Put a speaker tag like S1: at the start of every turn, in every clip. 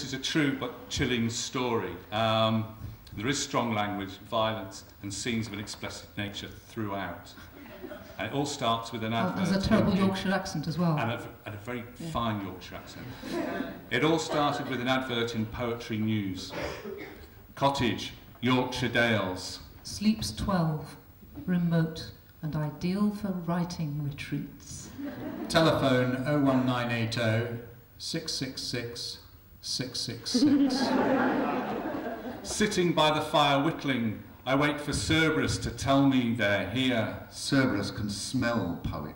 S1: this is a true but chilling story. There is strong language, violence, and scenes of an explicit nature throughout. And it all starts with an advert.
S2: There's a terrible Yorkshire accent as well.
S1: And a very fine Yorkshire accent. It all started with an advert in Poetry News. Cottage, Yorkshire Dales.
S2: Sleeps 12, remote and ideal for writing retreats.
S3: Telephone 01980 666 666.
S1: Sitting by the fire whittling, I wait for Cerberus to tell me they're here.
S4: Cerberus can smell poet.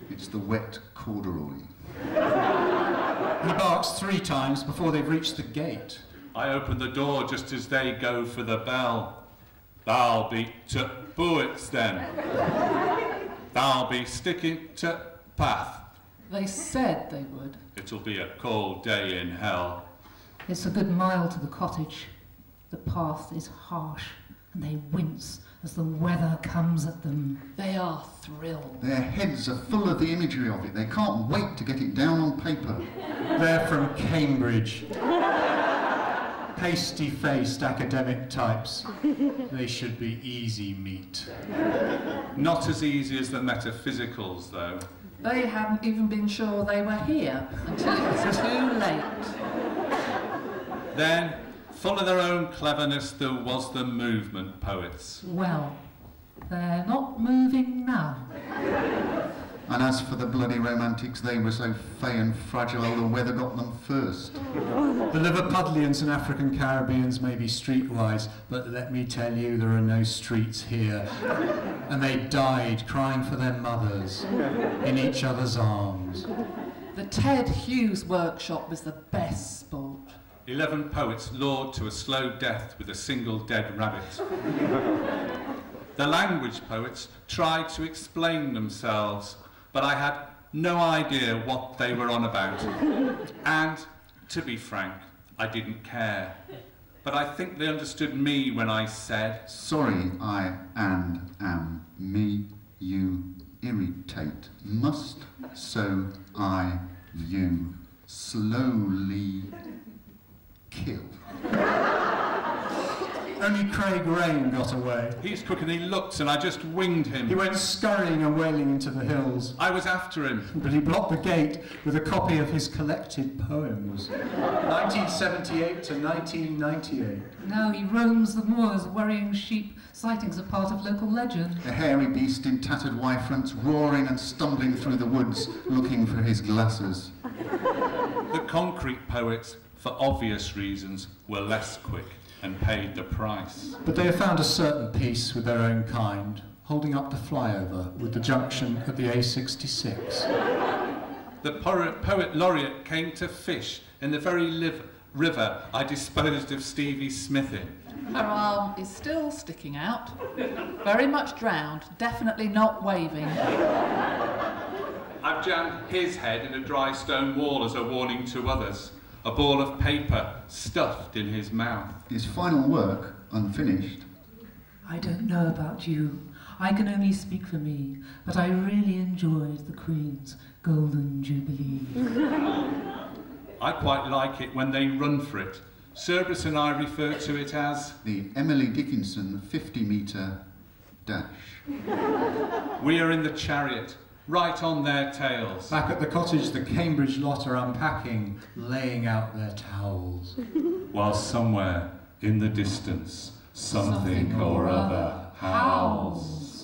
S4: It's the wet corduroy.
S3: He barks 3 times before they've reached the gate.
S1: I open the door just as they go for the bell. Thou be to poets then. Thou be sticking to path.
S5: They said they would.
S1: It'll be a cold day in hell.
S2: It's a good mile to the cottage. The path is harsh, and they wince as the weather comes at them.
S5: They are thrilled.
S4: Their heads are full of the imagery of it. They can't wait to get it down on paper.
S3: They're from Cambridge. Pasty-faced academic types. They should be easy meat.
S1: Not as easy as the metaphysicals, though.
S5: They hadn't even been sure they were here until it was too late.
S1: Then, full of their own cleverness, there was the movement poets.
S2: Well, they're not moving now.
S4: And as for the bloody romantics, they were so fey and fragile, the weather got them first.
S3: The Liverpudlians and African Caribbeans may be streetwise, but let me tell you, there are no streets here. And they died crying for their mothers in each other's arms.
S5: The Ted Hughes workshop was the best sport.
S1: 11 poets lured to a slow death with a single dead rabbit. The language poets tried to explain themselves, but I had no idea what they were on about. And, to be frank, I didn't care. But I think they understood me when I said,
S4: sorry, I and am me, you irritate, must, so I, you, slowly kill.
S3: Only Craig Rain got away.
S1: he's quick and he looked and I just winged him.
S3: He went scurrying and wailing into the hills.
S1: I was after him.
S3: But he blocked the gate with a copy of his collected poems. 1978 to 1998.
S2: Now he roams the moors worrying sheep. Sightings are part of local legend.
S4: A hairy beast in tattered Y-fronts, roaring and stumbling through the woods, looking for his glasses.
S1: The concrete poets, for obvious reasons, were less quick and paid the price.
S3: But they have found a certain peace with their own kind, holding up the flyover with the junction at the A66.
S1: The poet laureate came to fish in the very river I disposed of Stevie Smith in.
S5: Her arm is still sticking out, very much drowned, definitely not waving.
S1: I've jammed his head in a dry stone wall as a warning to others. A ball of paper stuffed in his mouth.
S4: His final work, unfinished.
S2: I don't know about you. I can only speak for me, but I really enjoyed the Queen's Golden Jubilee.
S1: I quite like it when they run for it. Cerberus and I refer to it as
S4: The Emily Dickinson 50-metre dash.
S1: we are in the chariot, right on their tails.
S3: Back at the cottage, the Cambridge lot are unpacking, laying out their towels.
S1: While somewhere in the distance, something or other howls.